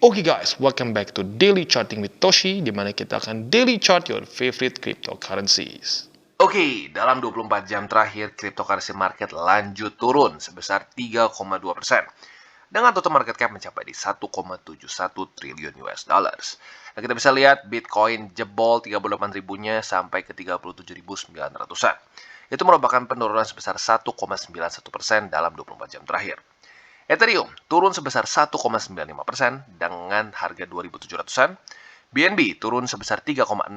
Oke guys, welcome back to Daily Charting with Toshi, di mana kita akan daily chart your favorite cryptocurrencies. Oke, dalam 24 jam terakhir, cryptocurrency market lanjut turun sebesar 3,2%. Dengan total market cap mencapai di 1,71 triliun US dollars. Nah, kita bisa lihat Bitcoin jebol 38 ribunya sampai ke 37.900-an. Itu merupakan penurunan sebesar 1,91% dalam 24 jam terakhir. Ethereum turun sebesar 1,95% dengan harga 2.700-an. BNB turun sebesar 3,66%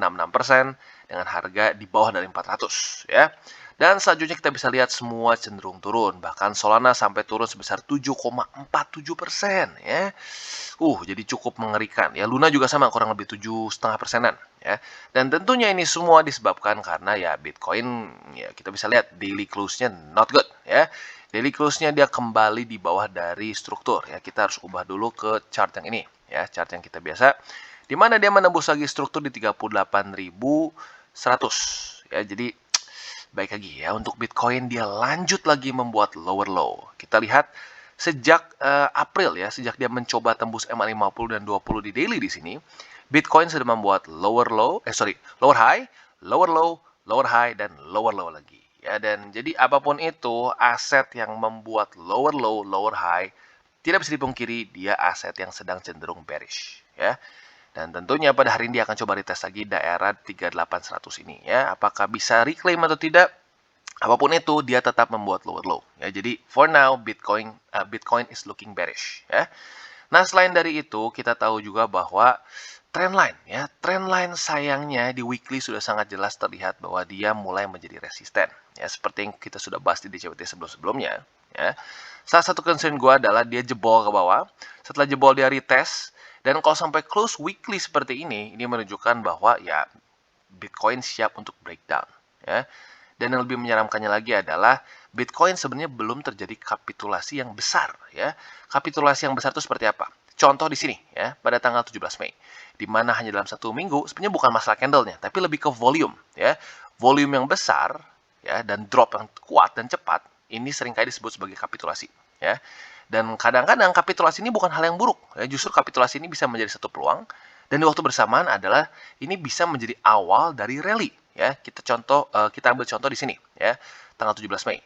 dengan harga di bawah dari 400 ya. Dan selanjutnya kita bisa lihat semua cenderung turun, bahkan Solana sampai turun sebesar 7,47% ya. Jadi cukup mengerikan ya. Luna juga sama, kurang lebih 7,5%-an ya. Dan tentunya ini semua disebabkan karena ya Bitcoin ya kita bisa lihat daily close-nya not good ya. Daily close-nya dia kembali di bawah dari struktur ya. Kita harus ubah dulu ke chart yang ini ya, chart yang kita biasa, di mana dia menembus lagi struktur di 38.100 ya. Jadi baik lagi ya, untuk Bitcoin dia lanjut lagi membuat lower low. Kita lihat sejak April ya, sejak dia mencoba tembus MA50 dan 20 di daily di sini, Bitcoin sudah membuat lower high, lower low, lower high, dan lower low lagi ya. Dan jadi apapun itu aset yang membuat lower low, lower high, tidak bisa dipungkiri dia aset yang sedang cenderung bearish ya. Dan tentunya pada hari ini dia akan coba retest lagi daerah 38.100 ini ya. Apakah bisa reclaim atau tidak? Apapun itu, dia tetap membuat lower low ya. Jadi for now Bitcoin is looking bearish ya. Nah, selain dari itu kita tahu juga bahwa trendline ya, trendline sayangnya di weekly sudah sangat jelas terlihat bahwa dia mulai menjadi resisten ya, seperti yang kita sudah bahas di DCWT sebelum-sebelumnya ya. Salah satu concern gue adalah dia jebol ke bawah. Setelah jebol dia retest, dan kalau sampai close weekly seperti ini menunjukkan bahwa ya Bitcoin siap untuk breakdown ya. Dan yang lebih menyeramkannya lagi adalah Bitcoin sebenarnya belum terjadi kapitulasi yang besar ya. Kapitulasi yang besar itu seperti apa? Contoh di sini ya, pada tanggal 17 Mei, di mana hanya dalam satu minggu, sebenarnya bukan masalah candlenya, tapi lebih ke volume ya. Volume yang besar ya, dan drop yang kuat dan cepat, ini seringkali disebut sebagai kapitulasi ya. Dan kadang-kadang kapitulasi ini bukan hal yang buruk ya, justru kapitulasi ini bisa menjadi satu peluang, dan di waktu bersamaan adalah ini bisa menjadi awal dari rally ya. Kita ambil contoh di sini ya, tanggal 17 Mei.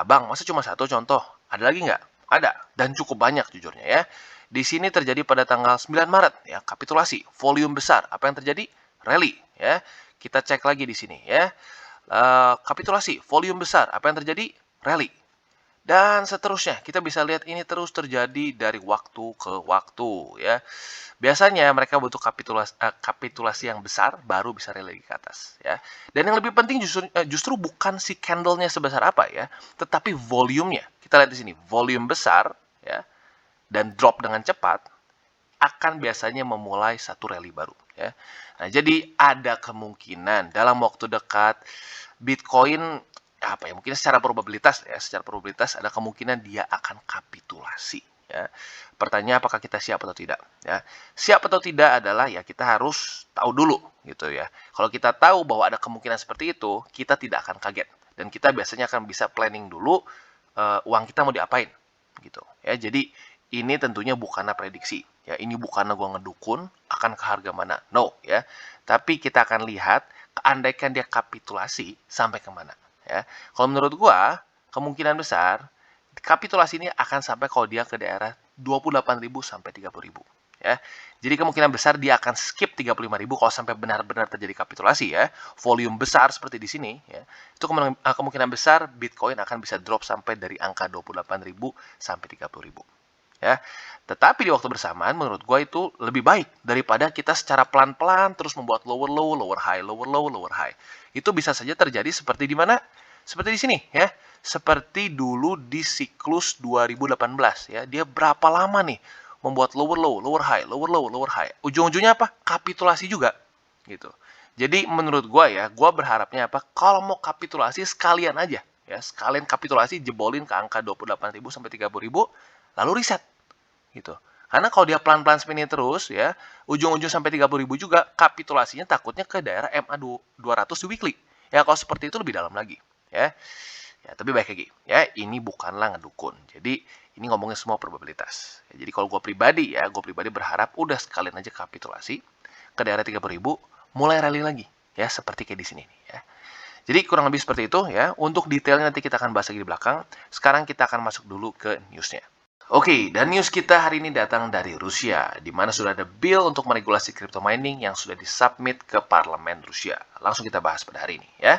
Bang, masa cuma satu contoh? Ada lagi nggak? Ada, dan cukup banyak jujurnya ya. Di sini terjadi pada tanggal 9 Maret ya, kapitulasi, volume besar. Apa yang terjadi? Rally ya. Kita cek lagi di sini ya. Kapitulasi, volume besar. Apa yang terjadi? Rally. Dan seterusnya, kita bisa lihat ini terus terjadi dari waktu ke waktu ya. Biasanya mereka butuh kapitulasi yang besar baru bisa rally ke atas ya. Dan yang lebih penting justru bukan si candlenya sebesar apa ya, tetapi volumenya. Kita lihat di sini, volume besar ya dan drop dengan cepat akan biasanya memulai satu rally baru ya. Nah, jadi ada kemungkinan dalam waktu dekat Bitcoin mungkin secara probabilitas ada kemungkinan dia akan kapitulasi ya. Pertanyaan apakah kita siap atau tidak ya. Siap atau tidak adalah ya kita harus tahu dulu gitu ya. Kalau kita tahu bahwa ada kemungkinan seperti itu, kita tidak akan kaget dan kita biasanya akan bisa planning dulu uang kita mau diapain gitu ya. Jadi ini tentunya bukanlah prediksi ya, ini bukanlah gua ngedukun akan ke harga mana, no ya, tapi kita akan lihat andaikan dia kapitulasi sampai kemana ya. Kalau menurut gua kemungkinan besar kapitulasi ini akan sampai kalau dia ke daerah 28.000 sampai 30.000 ya. Jadi kemungkinan besar dia akan skip 35.000 kalau sampai benar-benar terjadi kapitulasi ya. Volume besar seperti di sini ya. Itu kemungkinan besar Bitcoin akan bisa drop sampai dari angka 28.000 sampai 30.000 ya. Tetapi di waktu bersamaan menurut gue itu lebih baik daripada kita secara pelan-pelan terus membuat lower low, lower high, lower low, lower high. Itu bisa saja terjadi seperti di mana? Seperti di sini ya. Seperti dulu di siklus 2018 ya. Dia berapa lama nih membuat lower low, lower high, lower low, lower high. Ujung-ujungnya apa? Kapitulasi juga gitu. Jadi menurut gue ya, gue berharapnya apa? Kalau mau kapitulasi sekalian aja ya, sekalian kapitulasi jebolin ke angka 28.000 sampai 30.000 lalu riset gitu. Karena kalau dia pelan-pelan spinning terus ya, ujung-ujung sampai 30.000 juga, kapitulasinya takutnya ke daerah MA 200 di weekly. Ya kalau seperti itu lebih dalam lagi ya. Ya, tapi baik lagi, ya ini bukanlah ngedukun. Jadi ini ngomongin semua probabilitas. Ya, jadi kalau gue pribadi berharap udah sekalian aja kapitulasi ke daerah 30.000, mulai rally lagi, ya seperti kayak di sini nih, ya. Jadi kurang lebih seperti itu ya. Untuk detailnya nanti kita akan bahas lagi di belakang. Sekarang kita akan masuk dulu ke newsnya. Oke, dan news kita hari ini datang dari Rusia, di mana sudah ada bill untuk meregulasi crypto mining yang sudah disubmit ke parlemen Rusia. Langsung kita bahas pada hari ini ya.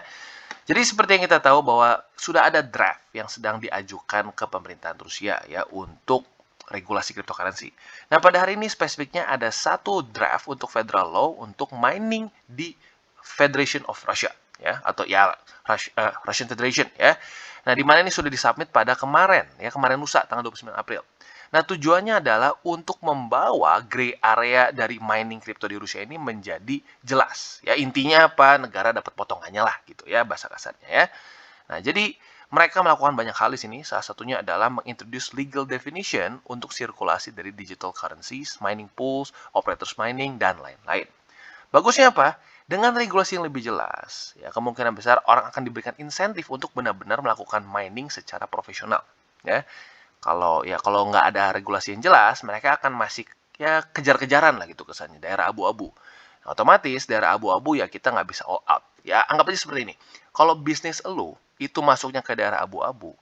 Jadi seperti yang kita tahu bahwa sudah ada draft yang sedang diajukan ke pemerintahan Rusia ya untuk regulasi cryptocurrency. Nah, pada hari ini spesifiknya ada satu draft untuk federal law untuk mining di Federation of Russia ya, atau ya Russian Federation ya. Nah, di mana ini sudah disubmit pada kemarin lusa tanggal 29 April. Nah, tujuannya adalah untuk membawa gray area dari mining crypto di Rusia ini menjadi jelas. Ya, intinya apa? Negara dapat potongannya lah gitu ya, bahasa kasarnya ya. Nah, jadi mereka melakukan banyak hal di sini. Salah satunya adalah mengintroduce legal definition untuk sirkulasi dari digital currencies, mining pools, operators mining, dan lain-lain. Bagusnya apa? Dengan regulasi yang lebih jelas, ya kemungkinan besar orang akan diberikan insentif untuk benar-benar melakukan mining secara profesional. Ya, kalau nggak ada regulasi yang jelas, mereka akan masih ya kejar-kejaran lah gitu kesannya, daerah abu-abu. Nah, otomatis daerah abu-abu ya kita nggak bisa all out. Ya anggap aja seperti ini. Kalau bisnis lu itu masuknya ke daerah abu-abu,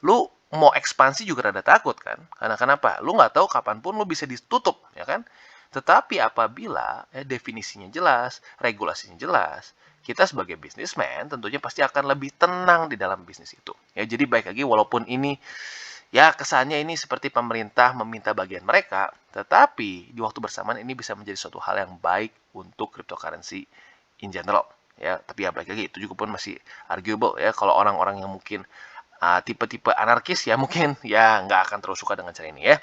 lu mau ekspansi juga rada takut kan? Karena kenapa? Lu nggak tahu kapanpun lu bisa ditutup, ya kan? Tetapi apabila definisinya jelas, regulasinya jelas, kita sebagai bisnismen tentunya pasti akan lebih tenang di dalam bisnis itu. Ya, jadi baik lagi walaupun ini ya kesannya ini seperti pemerintah meminta bagian mereka, tetapi di waktu bersamaan ini bisa menjadi suatu hal yang baik untuk cryptocurrency in general. Ya, tapi ya baik lagi itu juga pun masih arguable ya kalau orang-orang yang mungkin tipe-tipe anarkis ya mungkin ya nggak akan terlalu suka dengan cara ini ya.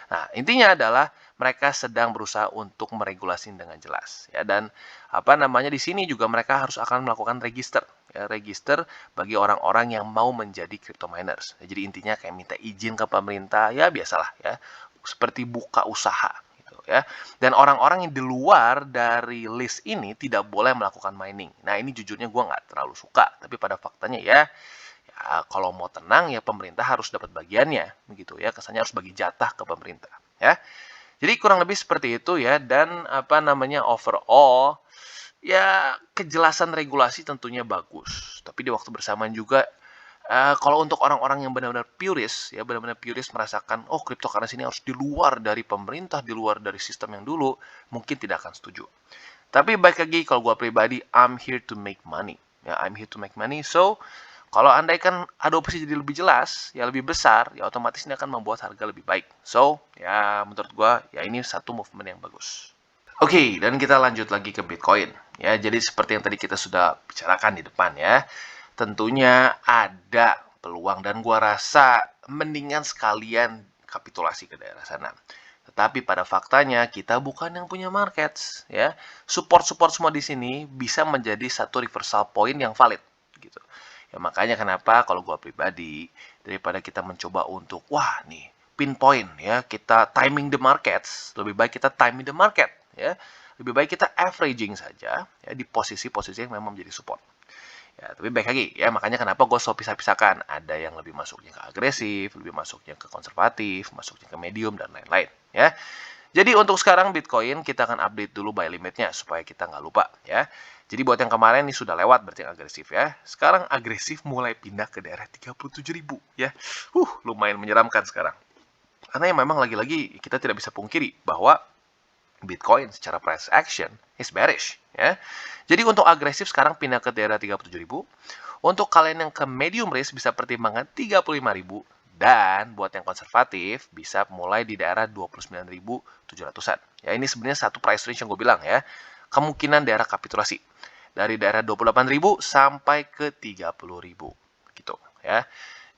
Nah, intinya adalah mereka sedang berusaha untuk meregulasi dengan jelas ya, dan apa namanya di sini juga mereka harus akan melakukan register ya, register bagi orang-orang yang mau menjadi crypto miners. Ya, jadi intinya kayak minta izin ke pemerintah ya biasalah ya, seperti buka usaha gitu ya. Dan orang-orang yang di luar dari list ini tidak boleh melakukan mining. Nah, ini jujurnya gue nggak terlalu suka, tapi pada faktanya ya kalau mau tenang ya pemerintah harus dapat bagiannya begitu ya, kesannya harus bagi jatah ke pemerintah ya. Jadi kurang lebih seperti itu ya, dan apa namanya overall ya kejelasan regulasi tentunya bagus, tapi di waktu bersamaan juga kalau untuk orang-orang yang benar-benar purist ya, benar-benar purist merasakan oh cryptocurrency ini harus di luar dari pemerintah, di luar dari sistem yang dulu, mungkin tidak akan setuju. Tapi baik lagi kalau gue pribadi, I'm here to make money ya, I'm here to make money. So kalau andaikan adopsi jadi lebih jelas, ya lebih besar, ya otomatis ini akan membuat harga lebih baik. So, ya menurut gua, ya ini satu movement yang bagus. Oke, dan kita lanjut lagi ke Bitcoin. Ya, jadi seperti yang tadi kita sudah bicarakan di depan ya. Tentunya ada peluang dan gua rasa mendingan sekalian kapitulasi ke daerah sana. Tetapi pada faktanya kita bukan yang punya markets ya. Support-support semua di sini bisa menjadi satu reversal point yang valid gitu. Ya makanya kenapa kalau gua pribadi daripada kita mencoba untuk wah nih pinpoint ya, kita timing the markets, lebih baik kita timing the market ya. Lebih baik kita averaging saja ya di posisi-posisi yang memang menjadi support. Ya, tapi baik lagi ya, makanya kenapa gue selalu pisah-pisahkan. Ada yang lebih masuknya ke agresif, lebih masuknya ke konservatif, masuknya ke medium dan lain-lain ya. Jadi untuk sekarang Bitcoin kita akan update dulu buy limitnya supaya kita nggak lupa ya. Jadi buat yang kemarin ini sudah lewat berarti yang agresif ya. Sekarang agresif mulai pindah ke daerah 37.000 ya. Lumayan menyeramkan sekarang. Karena yang memang lagi-lagi kita tidak bisa pungkiri bahwa Bitcoin secara price action is bearish ya. Jadi untuk agresif sekarang pindah ke daerah 37.000. Untuk kalian yang ke medium risk bisa pertimbangkan 35.000, dan buat yang konservatif bisa mulai di daerah 29.700-an. Ya ini sebenarnya satu price range yang gue bilang ya. Kemungkinan daerah kapitulasi dari daerah 28.000 sampai ke 30.000 gitu ya.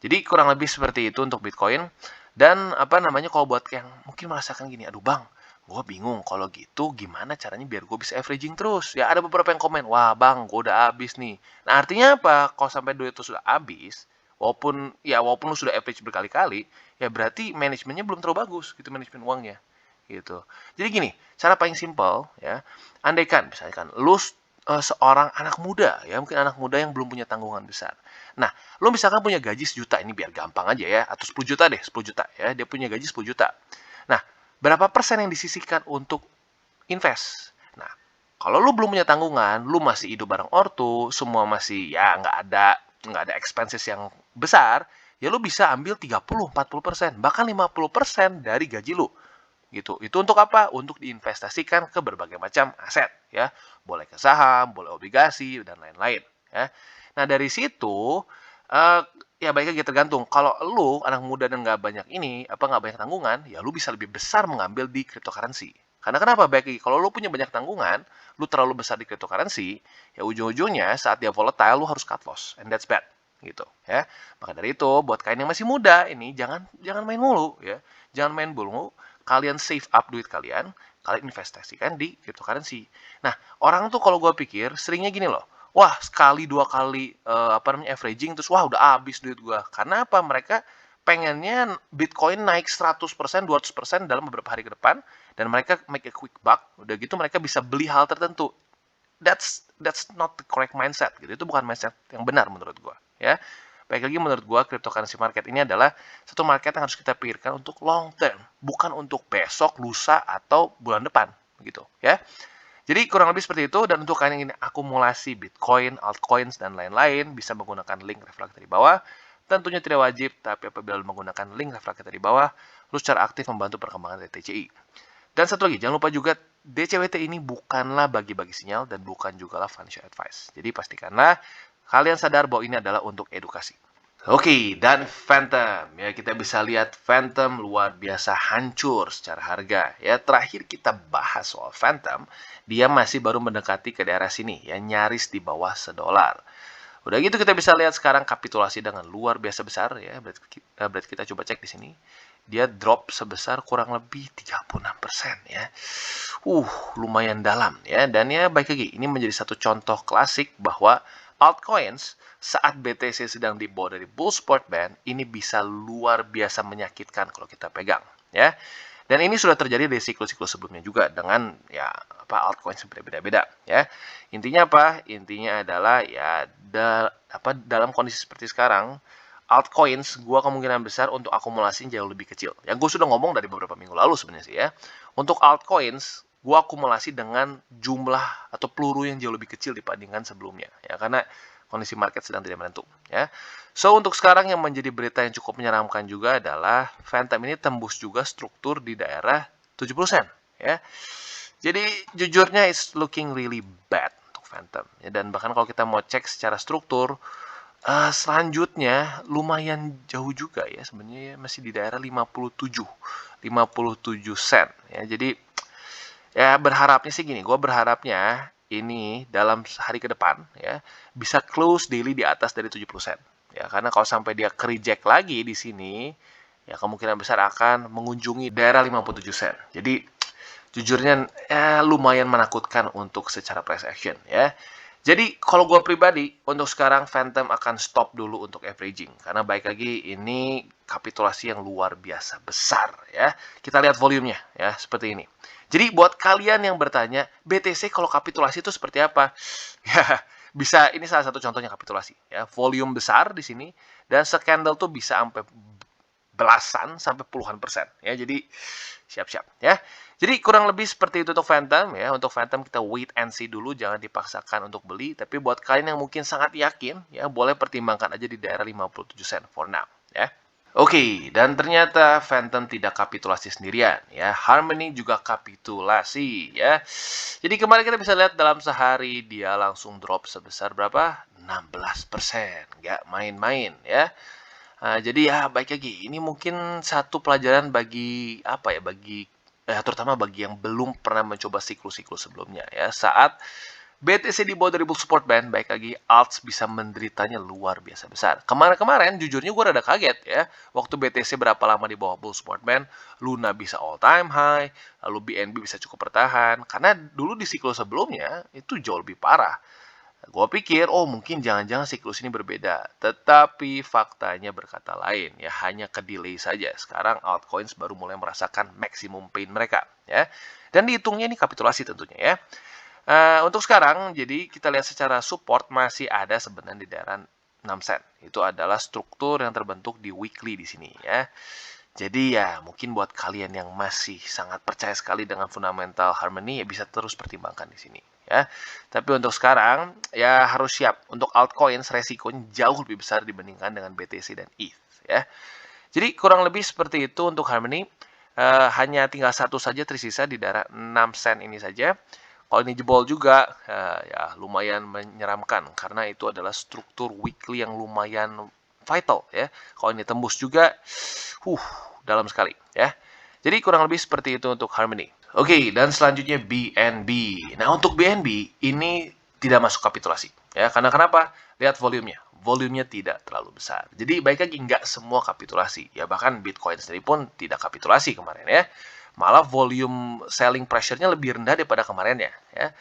Jadi kurang lebih seperti itu untuk Bitcoin. Dan apa namanya kalau buat yang mungkin merasakan gini, aduh bang, gue bingung kalau gitu gimana caranya biar gue bisa averaging terus. Ya ada beberapa yang komen, wah bang gue udah habis nih. Nah artinya apa? Kalau sampai duit itu sudah habis, walaupun lu sudah average berkali-kali, ya berarti manajemennya belum terlalu bagus gitu, manajemen uangnya gitu. Jadi gini, cara paling simpel ya, andaikan misalkan lu seorang anak muda ya, mungkin anak muda yang belum punya tanggungan besar. Nah, lo misalkan punya gaji 1 juta, ini biar gampang aja ya, atau 10 juta deh, 10 juta ya, dia punya gaji 10 juta. Nah, berapa persen yang disisihkan untuk invest? Nah, kalau lu belum punya tanggungan, lu masih hidup bareng ortu, semua masih ya nggak ada expenses yang besar, ya lu bisa ambil 30-40%, bahkan 50% dari gaji lu gitu. Itu untuk apa? Untuk diinvestasikan ke berbagai macam aset ya. Boleh ke saham, boleh obligasi dan lain-lain ya. Nah, dari situ eh, ya baik lagi tergantung. Kalau lu anak muda dan nggak banyak tanggungan, ya lu bisa lebih besar mengambil di cryptocurrency. Karena kenapa? Baik lagi, kalau lu punya banyak tanggungan, lu terlalu besar di cryptocurrency, ya ujung-ujungnya saat dia volatile lu harus cut loss, and that's bad gitu ya. Maka dari itu, buat kalian yang masih muda ini jangan jangan main mulu ya. Jangan main mulu, kalian save up duit kalian, kalian investasikan di cryptocurrency. Nah, orang tuh kalau gue pikir seringnya gini loh, wah sekali dua kali averaging terus wah udah habis duit gue. Karena apa? Mereka pengennya Bitcoin naik 100%, 200% dalam beberapa hari ke depan dan mereka make a quick buck. Udah gitu mereka bisa beli hal tertentu. That's not the correct mindset gitu. Itu bukan mindset yang benar menurut gue ya. Baik lagi menurut gua cryptocurrency market ini adalah satu market yang harus kita pikirkan untuk long term, bukan untuk besok, lusa atau bulan depan gitu ya. Jadi kurang lebih seperti itu, dan untuk kalian yang ingin akumulasi Bitcoin, altcoins dan lain-lain bisa menggunakan link reflektor di bawah. Tentunya tidak wajib, tapi apabila menggunakan link reflektor di bawah, lu secara aktif membantu perkembangan DTCI. Dan satu lagi, jangan lupa juga DCWT ini bukanlah bagi-bagi sinyal dan bukan juga lah financial advice. Jadi pastikanlah kalian sadar bahwa ini adalah untuk edukasi. Oke, dan Phantom. Ya, kita bisa lihat Phantom luar biasa hancur secara harga. Ya, terakhir kita bahas soal Phantom, dia masih baru mendekati ke daerah sini, ya nyaris di bawah $1. Udah gitu kita bisa lihat sekarang kapitulasi dengan luar biasa besar ya. Berarti kita coba cek di sini. Dia drop sebesar kurang lebih 36% ya. Lumayan dalam ya. Dan ya baik lagi, ini menjadi satu contoh klasik bahwa altcoins saat BTC sedang di bawah dari bull support band, ini bisa luar biasa menyakitkan kalau kita pegang ya. Dan ini sudah terjadi di siklus-siklus sebelumnya juga dengan ya altcoins berbeda-beda ya. Intinya apa? Intinya adalah ya dalam kondisi seperti sekarang, altcoins gua kemungkinan besar untuk akumulasi jauh lebih kecil. Yang gue sudah ngomong dari beberapa minggu lalu sebenarnya sih ya. Untuk altcoins gua akumulasi dengan jumlah atau peluru yang jauh lebih kecil dibandingkan sebelumnya ya, karena kondisi market sedang tidak menentu ya. So untuk sekarang yang menjadi berita yang cukup menyeramkan juga adalah Phantom ini tembus juga struktur di daerah 70 sen ya. Jadi jujurnya it's looking really bad untuk Phantom ya, dan bahkan kalau kita mau cek secara struktur selanjutnya lumayan jauh juga ya sebenarnya, masih di daerah 57 sen ya. Jadi ya berharapnya sih gini, gue berharapnya ini dalam hari ke depan ya bisa close daily di atas dari 70 sen. Ya, karena kalau sampai dia reject lagi di sini, ya kemungkinan besar akan mengunjungi daerah 57 sen. Jadi jujurnya lumayan menakutkan untuk secara price action ya. Jadi kalau gue pribadi untuk sekarang Phantom akan stop dulu untuk averaging, karena baik lagi ini kapitulasi yang luar biasa besar ya. Kita lihat volumenya ya seperti ini. Jadi buat kalian yang bertanya, BTC kalau kapitulasi itu seperti apa? Ya, bisa, ini salah satu contohnya kapitulasi ya. Volume besar di sini dan scandal tuh bisa sampai belasan sampai puluhan persen ya. Jadi siap-siap ya. Jadi kurang lebih seperti itu untuk Phantom ya. Untuk Phantom kita wait and see dulu, jangan dipaksakan untuk beli. Tapi buat kalian yang mungkin sangat yakin ya, boleh pertimbangkan aja di daerah 57 sen for now ya. Oke, dan ternyata Phantom tidak kapitulasi sendirian ya. Harmony juga kapitulasi ya. Jadi kemarin kita bisa lihat dalam sehari dia langsung drop sebesar berapa? 16%. Nggak main-main ya. Jadi ya baik lagi, ini mungkin satu pelajaran bagi terutama bagi yang belum pernah mencoba siklus-siklus sebelumnya ya. Saat BTC di bawah dari bull support band, baik lagi alts bisa menderitanya luar biasa besar. Kemarin jujurnya gue rada kaget ya. Waktu BTC berapa lama di bawah bull support band, Luna bisa all time high, lalu BNB bisa cukup bertahan. Karena dulu di siklus sebelumnya itu jauh lebih parah. Gue pikir, mungkin jangan-jangan siklus ini berbeda. Tetapi faktanya berkata lain ya, hanya ke delay saja. Sekarang altcoins baru mulai merasakan maximum pain mereka ya. Dan dihitungnya ini kapitulasi tentunya ya. Untuk sekarang, jadi kita lihat secara support masih ada sebenarnya di daerah 6 sen. Itu adalah struktur yang terbentuk di weekly di sini ya. Jadi ya mungkin buat kalian yang masih sangat percaya sekali dengan fundamental Harmony ya bisa terus pertimbangkan di sini ya. Tapi untuk sekarang ya harus siap untuk altcoins resikonya jauh lebih besar dibandingkan dengan BTC dan ETH ya. Jadi kurang lebih seperti itu untuk Harmony. Hanya tinggal satu saja tersisa di daerah 6 sen ini saja. Kalau ini jebol juga, ya lumayan menyeramkan karena itu adalah struktur weekly yang lumayan vital ya. Kalau ini tembus juga, dalam sekali ya. Jadi kurang lebih seperti itu untuk Harmony. Oke, dan selanjutnya BNB. Nah, untuk BNB ini tidak masuk kapitulasi ya. Karena kenapa? Lihat volumenya. Volumenya tidak terlalu besar. Jadi baik lagi nggak semua kapitulasi. Ya bahkan Bitcoin sendiri pun tidak kapitulasi kemarin ya. Malah volume selling pressure-nya lebih rendah daripada kemarinnya ya.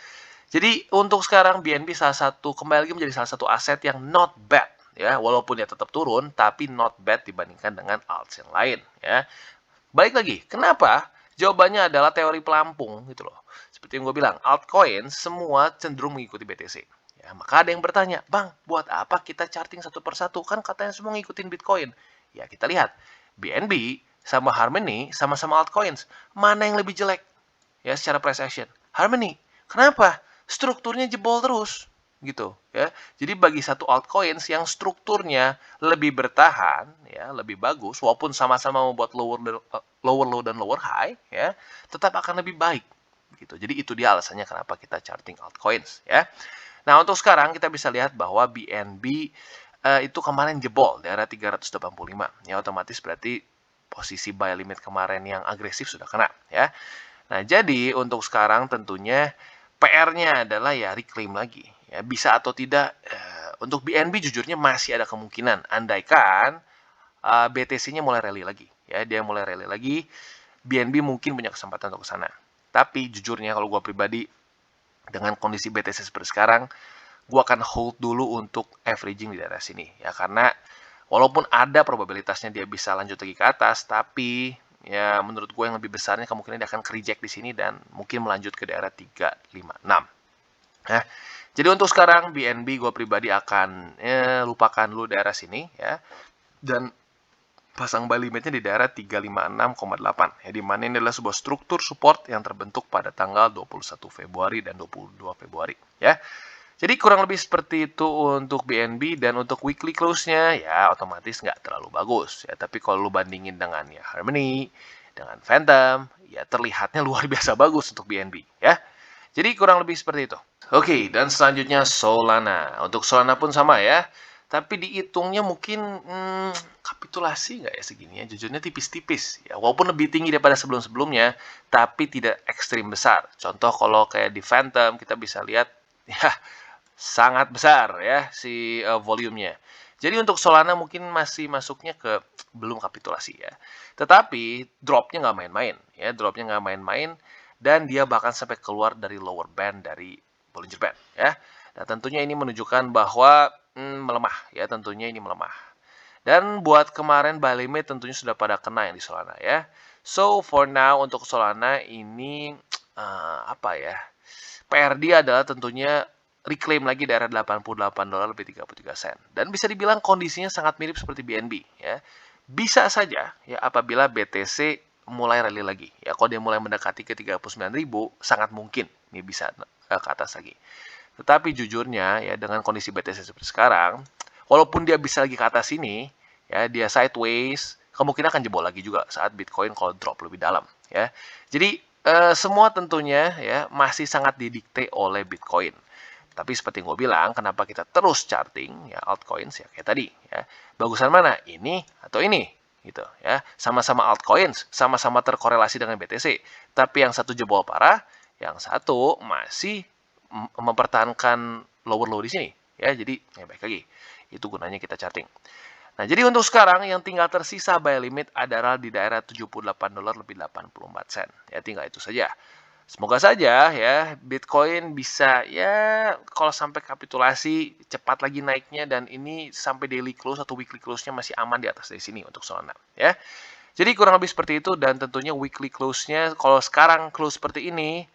Jadi untuk sekarang BNB salah satu kembali lagi menjadi salah satu aset yang not bad ya, walaupun ya tetap turun tapi not bad dibandingkan dengan alts yang lain ya. Balik lagi, kenapa? Jawabannya adalah teori pelampung gitu loh. Seperti yang gue bilang, altcoin semua cenderung mengikuti BTC. Ya, maka ada yang bertanya, "Bang, buat apa kita charting satu persatu? Kan katanya semua ngikutin Bitcoin." Ya, kita lihat. BNB sama Harmony sama-sama altcoins. Mana yang lebih jelek? Ya, secara price action. Harmony. Kenapa? Strukturnya jebol terus gitu ya. Jadi bagi satu altcoins yang strukturnya lebih bertahan ya, lebih bagus walaupun sama-sama membuat lower low dan lower high ya, tetap akan lebih baik gitu. Jadi itu dia alasannya kenapa kita charting altcoins ya. Nah, untuk sekarang kita bisa lihat bahwa BNB itu kemarin jebol daerah 385. Ya, otomatis berarti posisi buy limit kemarin yang agresif sudah kena ya. Nah, jadi untuk sekarang tentunya PR-nya adalah ya reclaim lagi. Ya, bisa atau tidak, untuk BNB jujurnya masih ada kemungkinan. Andaikan BTC-nya mulai rally lagi. Ya, dia mulai rally lagi, BNB mungkin punya kesempatan untuk ke sana. Tapi jujurnya kalau gue pribadi, dengan kondisi BTC seperti sekarang, gue akan hold dulu untuk averaging di daerah sini. Ya, karena walaupun ada probabilitasnya dia bisa lanjut lagi ke atas, tapi ya menurut gue yang lebih besarnya kemungkinan dia akan reject di sini dan mungkin melanjut ke daerah 356. Ya. Jadi untuk sekarang BNB gue pribadi akan lupakan dulu daerah sini ya. Dan pasang buy limitnya di daerah 356,8 ya, di mana ini adalah sebuah struktur support yang terbentuk pada tanggal 21 Februari dan 22 Februari ya. Jadi kurang lebih seperti itu untuk BNB dan untuk weekly close-nya ya otomatis nggak terlalu bagus ya. Tapi kalau lu bandingin dengan ya Harmony, dengan Phantom, ya terlihatnya luar biasa bagus untuk BNB ya. Jadi kurang lebih seperti itu. Oke, dan selanjutnya Solana. Untuk Solana pun sama ya. Tapi dihitungnya mungkin kapitulasi nggak ya segini ya. Jujurnya tipis-tipis ya. Walaupun lebih tinggi daripada sebelum-sebelumnya, tapi tidak ekstrim besar. Contoh kalau kayak di Phantom kita bisa lihat ya sangat besar ya si volumenya. Jadi untuk Solana mungkin masih masuknya ke belum kapitulasi ya. Tetapi dropnya nggak main-main ya. Dropnya nggak main-main dan dia bahkan sampai keluar dari lower band dari Bollinger Band ya. Nah, tentunya ini menunjukkan bahwa melemah ya, tentunya ini melemah. Dan buat kemarin buy limit tentunya sudah pada kena yang di Solana ya. So for now untuk Solana ini apa ya? PR dia adalah tentunya reclaim lagi daerah $88 lebih 33 sen. Dan bisa dibilang kondisinya sangat mirip seperti BNB ya. Bisa saja ya apabila BTC mulai rally lagi. Ya kalau dia mulai mendekati ke 39.000 sangat mungkin ini bisa ke atas lagi. Tetapi jujurnya ya dengan kondisi BTC seperti sekarang, walaupun dia bisa lagi ke atas ini, ya dia sideways, kemungkinan akan jebol lagi juga saat Bitcoin kalau drop lebih dalam, ya. Jadi semua tentunya ya masih sangat didikte oleh Bitcoin. Tapi seperti yang gue bilang, kenapa kita terus charting ya altcoins ya kayak tadi, ya. Bagusan mana? Ini atau ini? Gitu ya. Sama-sama altcoins, sama-sama terkorelasi dengan BTC. Tapi yang satu jebol parah, yang satu masih mempertahankan lower low di sini ya. Jadi ya baik lagi itu gunanya kita charting. Nah, jadi untuk sekarang yang tinggal tersisa buy limit adalah di daerah $78 lebih 84 sen. Ya tinggal itu saja. Semoga saja ya Bitcoin bisa ya kalau sampai kapitulasi cepat lagi naiknya dan ini sampai daily close atau weekly close-nya masih aman di atas dari sini untuk Solana ya. Jadi kurang lebih seperti itu dan tentunya weekly close-nya kalau sekarang close seperti ini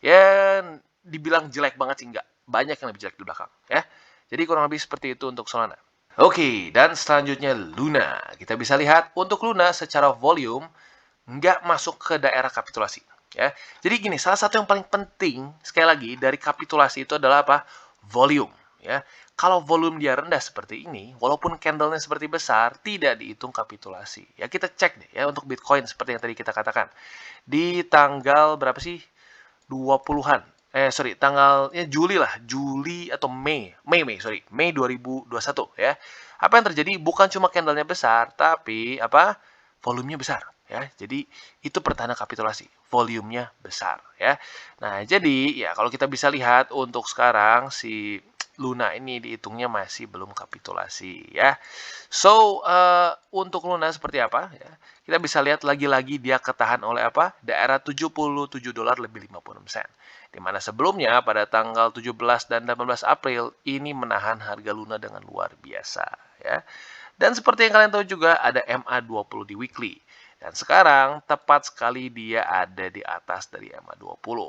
ya dibilang jelek banget sih enggak. Banyak yang lebih jelek di belakang ya. Jadi kurang lebih seperti itu untuk Solana. Oke, dan selanjutnya Luna. Kita bisa lihat untuk Luna secara volume nggak masuk ke daerah kapitulasi ya. Jadi gini, salah satu yang paling penting sekali lagi dari kapitulasi itu adalah apa? Volume ya. Kalau volume dia rendah seperti ini, walaupun candlenya seperti besar, tidak dihitung kapitulasi. Ya kita cek deh ya untuk Bitcoin seperti yang tadi kita katakan. Di tanggal berapa sih? 20-an. Tanggal ya Juli lah, Juli atau Mei 2021 ya. Apa yang terjadi? Bukan cuma candlenya besar, tapi apa? Volumenya besar ya. Jadi itu pertanda kapitulasi, volumenya besar ya. Nah, jadi ya kalau kita bisa lihat untuk sekarang si Luna ini dihitungnya masih belum kapitulasi ya. So, untuk Luna seperti apa ya? Kita bisa lihat lagi-lagi dia ketahan oleh apa? Daerah $77 lebih 56 sen. Di mana sebelumnya pada tanggal 17 dan 18 April ini menahan harga Luna dengan luar biasa ya. Dan seperti yang kalian tahu juga ada MA20 di weekly. Dan sekarang tepat sekali dia ada di atas dari MA20.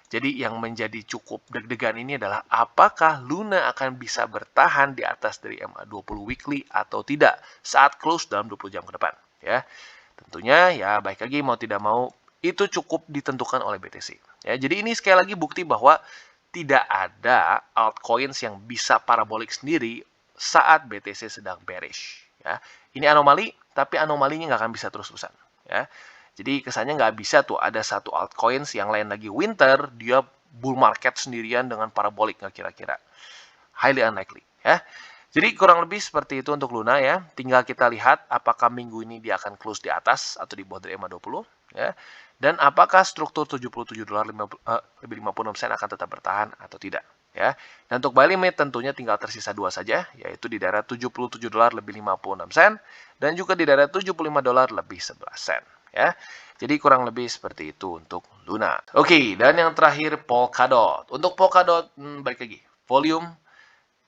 Jadi yang menjadi cukup deg-degan ini adalah apakah Luna akan bisa bertahan di atas dari MA20 weekly atau tidak saat close dalam 20 jam ke depan ya. Tentunya ya baik lagi mau tidak mau itu cukup ditentukan oleh BTC. Ya, jadi ini sekali lagi bukti bahwa tidak ada altcoins yang bisa parabolik sendiri saat BTC sedang bearish. Ya, ini anomali, tapi anomalinya nggak akan bisa terus-terusan. Ya, jadi kesannya nggak bisa tuh ada satu altcoins yang lain lagi winter, dia bull market sendirian dengan parabolik nggak kira-kira. Highly unlikely. Ya. Jadi kurang lebih seperti itu untuk Luna ya. Tinggal kita lihat apakah minggu ini dia akan close di atas atau di bawah dari MA20 ya. Dan apakah struktur $77 lebih 56 sen akan tetap bertahan atau tidak ya. Dan untuk buy limit tentunya tinggal tersisa dua saja, yaitu di daerah $77 lebih 56 sen dan juga di daerah $75 lebih 11 sen ya. Jadi kurang lebih seperti itu untuk Luna. Oke, dan yang terakhir Polkadot. Untuk Polkadot balik lagi, volume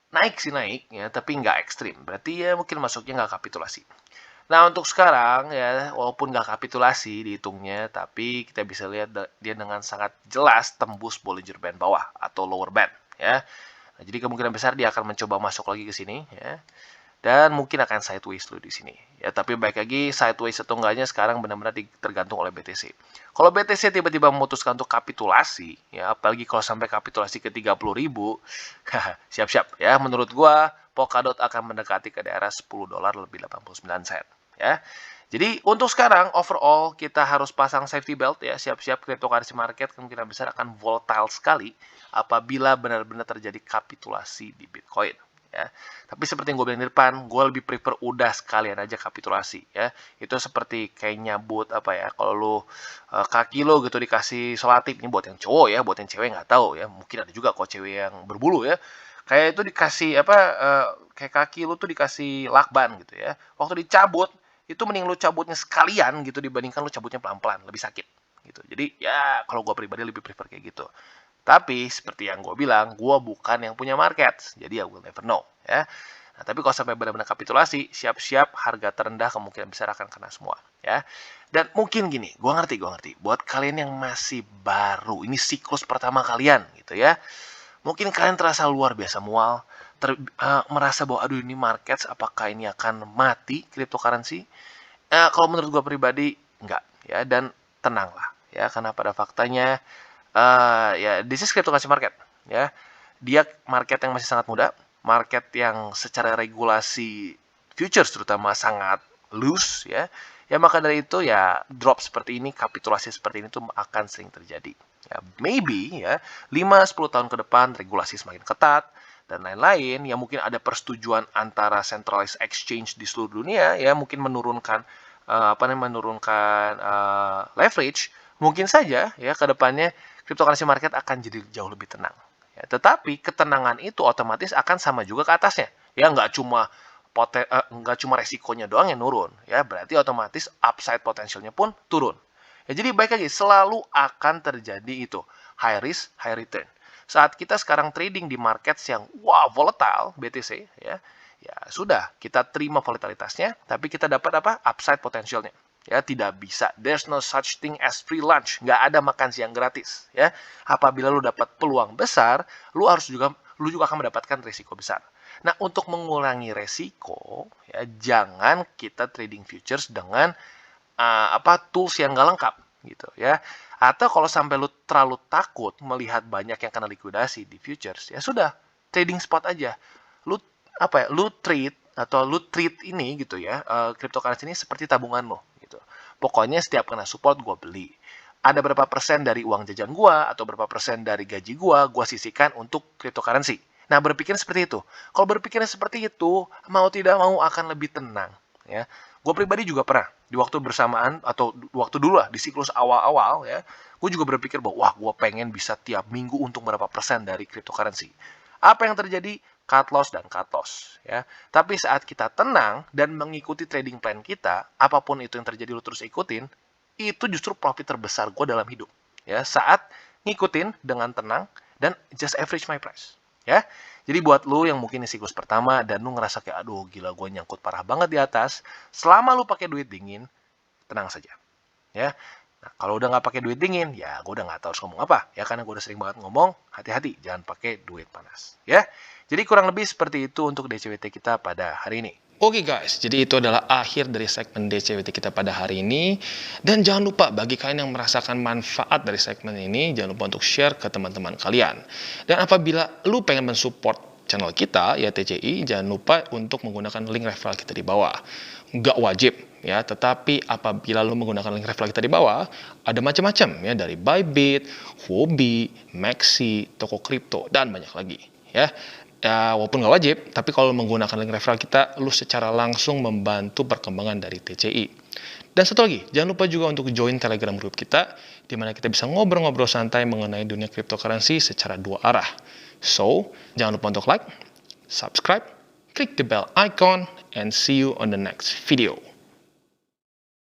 naik sih naik ya, tapi nggak ekstrim. Berarti ya mungkin masuknya nggak kapitulasi. Nah untuk sekarang ya, walaupun nggak kapitulasi dihitungnya, tapi kita bisa lihat dia dengan sangat jelas tembus Bollinger Band bawah atau lower band ya. Nah, jadi kemungkinan besar dia akan mencoba masuk lagi ke sini ya. Dan mungkin akan sideways dulu di sini. Ya, tapi baik lagi sideways atau enggaknya sekarang benar-benar tergantung oleh BTC. Kalau BTC tiba-tiba memutuskan untuk kapitulasi, ya apalagi kalau sampai kapitulasi ke 30.000, siap-siap ya. Menurut gua Polkadot akan mendekati ke daerah $10 lebih 89 sen ya. Jadi untuk sekarang overall kita harus pasang safety belt ya, siap-siap cryptocurrency market kemungkinan besar akan volatile sekali apabila benar-benar terjadi kapitulasi di Bitcoin. Ya. Tapi seperti yang gue bilang di depan, gue lebih prefer udah sekalian aja kapitulasi ya. Itu seperti kayak nyabut apa ya, kalau lu kaki lo gitu dikasih solatif, ini buat yang cowok ya, buat yang cewek nggak tahu ya, mungkin ada juga kok cewek yang berbulu ya. Kayak itu dikasih apa, kayak kaki lu tuh dikasih lakban gitu ya. Waktu dicabut, itu mending lu cabutnya sekalian gitu dibandingkan lu cabutnya pelan-pelan, lebih sakit gitu. Jadi ya kalau gue pribadi lebih prefer kayak gitu. Tapi seperti yang gue bilang, gue bukan yang punya market, jadi I will never know ya. Nah, tapi kalau sampai benar-benar kapitulasi, siap-siap harga terendah kemungkinan besar akan kena semua ya. Dan mungkin gini, gue ngerti. Buat kalian yang masih baru, ini siklus pertama kalian gitu ya. Mungkin kalian terasa luar biasa mual, merasa bahwa aduh ini market, apakah ini akan mati cryptocurrency? Kalau menurut gue pribadi, enggak ya. Dan tenanglah ya, karena pada faktanya ya, this is cryptocurrency market ya. Dia market yang masih sangat muda, market yang secara regulasi futures terutama sangat loose ya. Ya maka dari itu ya drop seperti ini, kapitulasi seperti ini tuh akan sering terjadi. Ya, maybe ya 5-10 tahun ke depan regulasi semakin ketat dan lain-lain ya, mungkin ada persetujuan antara centralized exchange di seluruh dunia ya, mungkin menurunkan leverage, mungkin saja ya ke depannya cryptocurrency market akan jadi jauh lebih tenang. Ya, tetapi ketenangan itu otomatis akan sama juga ke atasnya. Ya nggak cuma resikonya doang yang nurun. Ya berarti otomatis upside potensialnya pun turun. Ya, jadi baik lagi selalu akan terjadi itu high risk high return. Saat kita sekarang trading di markets yang volatile BTC ya sudah kita terima volatilitasnya, tapi kita dapat apa upside potensialnya. Ya, tidak bisa. There's no such thing as free lunch. Nggak ada makan siang gratis. Ya, apabila lu dapat peluang besar, lu juga akan mendapatkan risiko besar. Nah, untuk mengurangi resiko, ya jangan kita trading futures dengan tools yang nggak lengkap gitu ya. Atau kalau sampai lu terlalu takut melihat banyak yang kena likuidasi di futures, ya sudah, trading spot aja. Lu lu treat ini gitu ya, cryptocurrency ini seperti tabungan lo gitu. Pokoknya setiap kena support gue beli. Ada berapa persen dari uang jajan gue atau berapa persen dari gaji gue sisihkan untuk cryptocurrency. Nah, berpikir seperti itu. Kalau berpikirnya seperti itu, mau tidak mau akan lebih tenang ya. Gue pribadi juga pernah di waktu bersamaan atau waktu dulu lah di siklus awal-awal ya, gue juga berpikir bahwa wah, gue pengen bisa tiap minggu untung berapa persen dari cryptocurrency. Apa yang terjadi? Cut loss dan cut loss ya. Tapi saat kita tenang dan mengikuti trading plan kita, apapun itu yang terjadi lu terus ikutin, itu justru profit terbesar gue dalam hidup ya. Saat ngikutin dengan tenang dan just average my price ya. Jadi buat lu yang mungkin di siklus pertama dan lu ngerasa kayak aduh gila gue nyangkut parah banget di atas, selama lu pakai duit dingin, tenang saja ya. Nah, kalau udah nggak pakai duit dingin, ya gue udah nggak tahu harus ngomong apa ya, karena gue udah sering banget ngomong, hati-hati jangan pakai duit panas ya. Jadi kurang lebih seperti itu untuk DCWT kita pada hari ini. Oke guys, jadi itu adalah akhir dari segmen DCWT kita pada hari ini. Dan jangan lupa bagi kalian yang merasakan manfaat dari segmen ini, jangan lupa untuk share ke teman-teman kalian. Dan apabila lu pengen mensupport channel kita, ya TCI, jangan lupa untuk menggunakan link referral kita di bawah. Nggak wajib ya, tetapi apabila lu menggunakan link referral kita di bawah, ada macam-macam ya, dari Bybit, Huobi, Maxi, toko kripto, dan banyak lagi ya. Ya, walaupun nggak wajib, tapi kalau menggunakan link referral kita, lu secara langsung membantu perkembangan dari TCI. Dan satu lagi, jangan lupa juga untuk join Telegram group kita, di mana kita bisa ngobrol-ngobrol santai mengenai dunia cryptocurrency secara dua arah. So, jangan lupa untuk like, subscribe, klik the bell icon, and see you on the next video.